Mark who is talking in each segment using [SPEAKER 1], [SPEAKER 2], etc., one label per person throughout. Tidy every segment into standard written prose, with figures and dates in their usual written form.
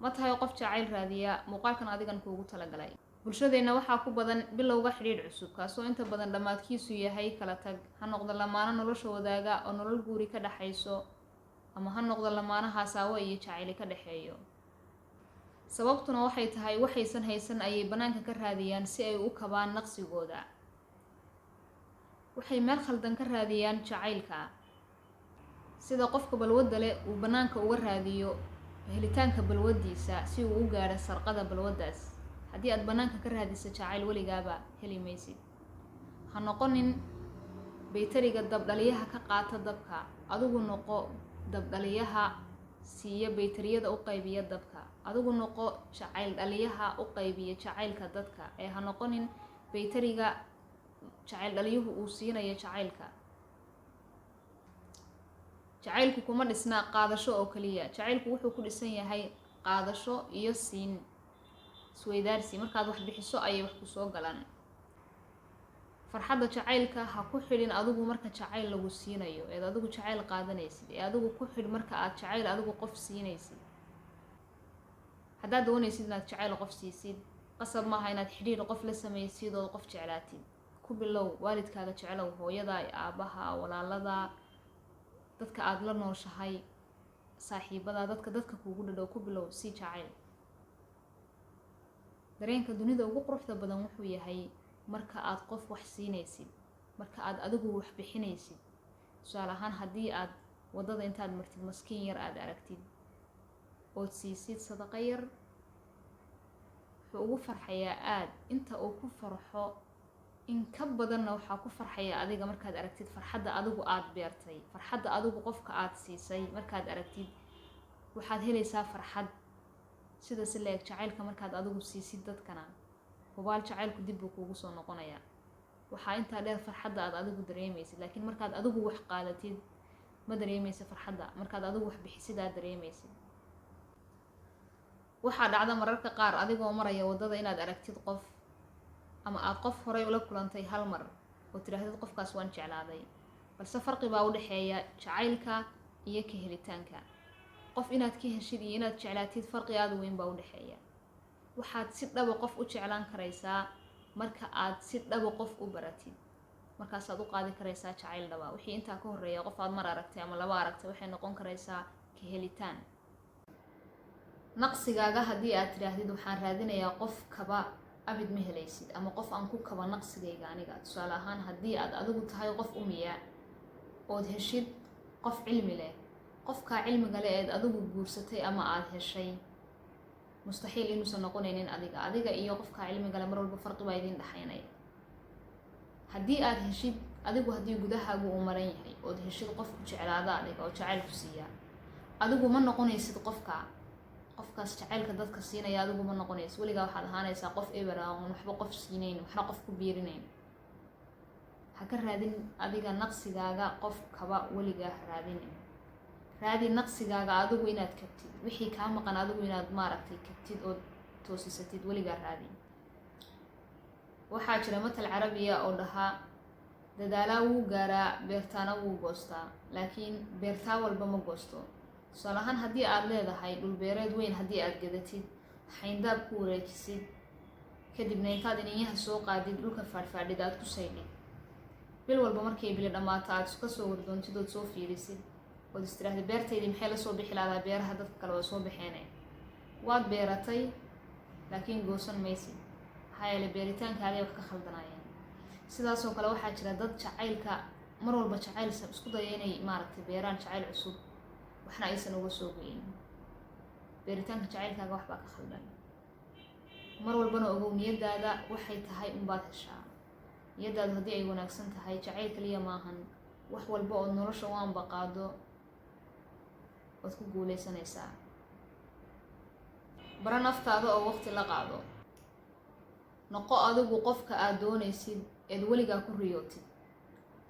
[SPEAKER 1] ma tahay qof jacayl raadiya muuqaalkan adigan kuugu talagalay. Bulshadeena waxaa ku badan bilowga xiriir cusub kaasoo inta badan dhammaadkiisu yahay kala tag, ha noqdo lamaano nolosha wadaaga oo nolol guuri ka dhaxayso ama ha noqdo lamaano haasawo iyo jacayl ka dhaxeeyo. Sababtuna waxay tahay waxaysan haysan ayay banaanka ka raadiyaan si ay u kabaan naqsigooda. Waxay meel khaldan ka raadiyaan jacaylka, sida qofka balwadda leh uu banaanka uga raadiyo helitaanka balwadiisa si uu u gaaro sarqada balwadaas. Haddii aad banaanka ka raadiso jacayl weligaaba heli maysid. Ha noqonin baytariga dabdhaliyaha ka qaata dabka, adigu noqo dabdhaliyaha siiya baytariyada u qaybiya dabka. Adigu noqo jacayl dhaliyaha u qaybiya jacaylka dadka ee ha noqonin baytariga jacayl dhaliyuhu uu siinayo jacaylka. Jacaylku kuma dhisna qaadasho oo kaliya. Jacaylku wuxuu ku dhisan yahay qaadasho iyo siin isweydaarsi. Markaad wax bixiso ayay wax ku soo galaan. Farxadda jacaylka ha ku xidhin adigu marka jacayl lagu siinayo ee adigu jacayl qaadanaysid ee adigu ku xidh marka aad jacayl adigu qof siinaysid. Haddaad doonaysid inaad jacayl qof siisid, qasab maaha inaad xiriir qof la samaysid oo qof jeclaatid. Ku bilow waalidkaaga jeclow, hooyada, aabaha, walaalada, dadka aad la nooshahay, saaxiibada, dadka kuugu dhadhow. Ku bilow si jacayl. Dareenka dunida ugu quruxda badan wuxuu yahay marka aad qof wax siinaysid, marka aad adigu wax bixinaysid. Tusaale ahaan haddii aad wadada intaad martid maskiin yar aad aragtid ood siisid sadaqa yar, wuxuu ugu farxayaa aad inta uu ku farxo in ka badanna waxaa ku farxaya adiga markaad aragtid farxadda adigu aad beertay, farxadda adigu qofka aad siisay. Markaad aragtid waxaad helaysaa farxad sidaas leeg jacaylka markaad adigu siisid dadkana hubaal jacaylku dib buu kuugu soo noqonayaa. waxaa intaa dheer farxadda aad adigu dareemaysid, laakiin markaad adigu wax qaadatid ma dareemaysid farxadda. Markaad adigu wax bixisid aad dareemaysid. waxaa dhacda mararka qaar adigoo maraya wadada inaad aragtid qof ama aad qof horay ula kulantay hal mar oo tiraahdid qofkaas waan jeclaaday, balse farqi baa u dhaxeeya jacaylka iyo ka helitaanka. qof inaad ka heshid iyo inaad jeclaatid farqi aad u weyn baa u dhaxeeya. waxaad si dhaba qof u jeclaan karaysaa marka aad si dhaba qof u baratid, markaasaad u qaadi karaysaa jacayl dhaba. wixii intaa ka horeeya qof aad mar aragtay ama laba aragtay waxay noqon karaysaa ka helitaan. naqsigaaga haddii aad tiraahdid waxaan raadinayaa qof kaba abid ma helaysid, ama qof aan ku kaba naqsigayga aniga. tusaale ahaan haddii aad adigu tahay qof umiya ood heshid qof cilmi leh, qofkaa cilmiga leh eed adigu guursatay ama aad heshay mustaxiil inuusan noqonaynin adiga iyo qofkaa cilmiga leh mar walba farqi baa idin dhaxaynaya. haddii aad heshid adigu haddii gudahaagu uu maran yahay ood heshid qof ku jeclaada adiga oo jacayl ku siiya, adigu ma noqonaysid qofkaas jacaylka dadka siinaya. adigu ma noqonaysid, weligaa waxaad ahaanaysaa qof eber ah oon waxba qof siinayn, waxna qof ku biirinayn. ha ka raadin adiga naqsigaaga qof kaba, weligaa ha raadinin. raadi naqsigaaga adigu inaad kabtid, wixii kaa maqan adigu inaad maaragtay kabtid ood toosisatid. weligaa raadi. waxaa jira matal carabiya oo dhahaa dadaalaa wuu gaaraa beertaana wuu goostaa, laakiin beertaa walba ma goosto. tusaale ahaan haddii aad leedahay dhul beereed weyn, haddii aad gadatid xayndaab ku wareejisid, kadibna intaad ininyaha soo qaadid dhulka faadhfaadhid aad ku saydhid, bil walba markay bili dhammaato aad ka soo wardoontid ood soo fiirisid ood istiraahday beertaydii maxay la soo bixi lahdaa beeraha dadka kale waa soo baxeene. waad beeratay laakiin goosan maysid, maxaa yeelay beeritaankaaday wax ka khaldanayeen. sidaasoo kale waxaa jira dad jacaylka mar walba jacayl isku daya inay maaragtay beeraan jacayl cusub, waxna aysan uga soo goyin. beeritaanka jacaylkaaga waxbaa ka khaldan. mar walbana ogow niyadaada waxay tahay unbaad heshaa. niyadaadu haddii ay wanaagsan tahay jacayl kaliya maahan, wax walba ood nolosha u anbaqaado waad ku guuleysanaysaa. bara naftaada oo waqti la qaado. noqo adigu qofka aad doonaysid eed weligaa ku riyootid.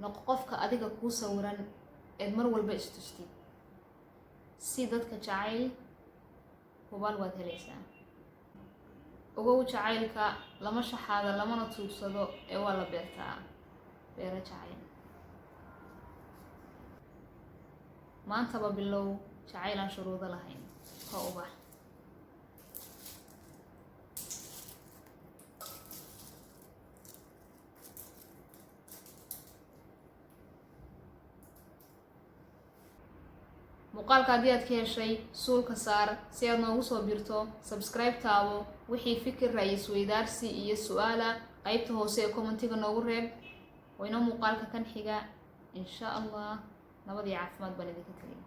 [SPEAKER 1] noqo qofka adiga kuu sawiran eed mar walba istustid. si dadka jacayl hubaal waad helaysaa. ogow jacaylka lama shaxaada lamana tuugsado ee waa la beertaa. beero jacayl. maantaba bilow jacayl aan shuruudo lahayn. ka ubax. muuqaalka haddii aad ka heshay suulka saar si aad noogu soo birto, subscribe taabo, wixii fikir ra'yi isweydaarsi iyo su'aala qaybta hoose ee commentiga noogu reeb. wayna muuqaalka kan xiga insha Allah nabad iyo caafimaad baan idinka tagay.